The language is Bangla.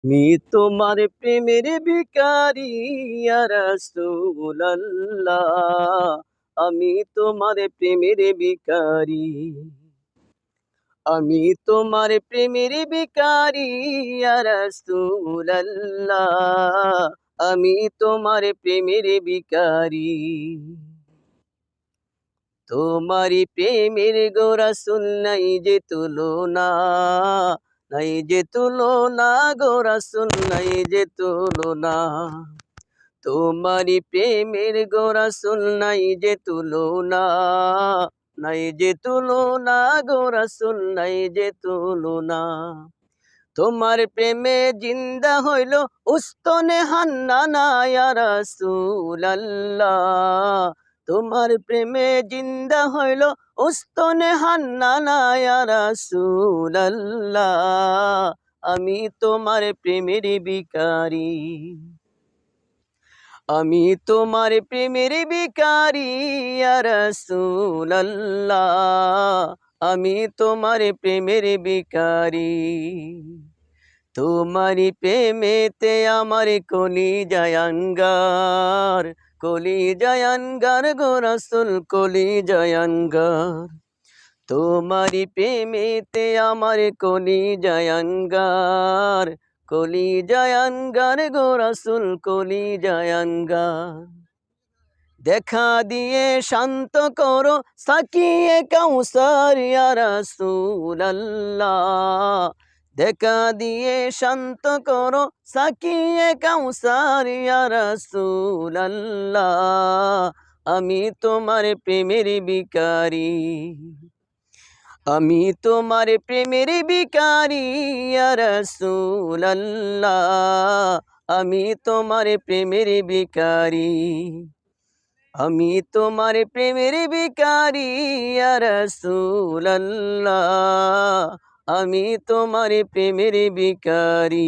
আমি তোমার প্রেমের ভিখারি ইয়া রাসূলুল্লাহ, আমি তোমার প্রেমের ভিখারি। আমি তোমার প্রেমের ভিখারি ইয়া রাসূলুল্লাহ, আমি তোমার প্রেমের ভিখারি। তোমারি প্রেমের গো রাসূল নাই যে তুলনা, নাই যে তুলনা গো রাসূল নাই যে তুলনা। তোমারি প্রেমের গো রাসূল নাই যে তুলনা, নাই যে তুলনা গো রাসূল নাই যে তুলনা। তোমার প্রেমে জিন্দা হইল উস্তনে হান্নানা ইয়া রাসূলুল্লাহ, তোমার প্রেমে জিন্দা হইল উস্তনে হান্নানা ইয়া রাসূলুল্লাহ, আমি তোমার প্রেমের ভিখারি। আমি তোমার প্রেমের ভিখারি ইয়া রাসূলুল্লাহ, আমি তোমার প্রেমের ভিখারি। তোমারি প্রেমেতে আমার কলিজায় আঙ্গার, কলিজায় আঙ্গার গো রাসূল কলিজায় আঙ্গার। তোমারি প্রেমেতে আমার কলিজায় আঙ্গার, কলিজায় আঙ্গার গো রাসূল কলিজায় আঙ্গার। দেখা দিয়ে শান্ত করো সাকিয়ে কাউসার ইয়া রাসূলুল্লাহ, দেখা দিয়ে শান্ত করো সাকিয়ে কাউসার ইয়া রাসূলুল্লাহ, আমি তোমার প্রেমের ভিখারি। আমি তোমার প্রেমের ভিখারি ইয়া রাসূলুল্লাহ, আমি তোমার প্রেমের ভিখারি। আমি তোমার প্রেমের ভিখারি ইয়া রাসূলুল্লাহ, আমি তোমার প্রেমের ভিখারি।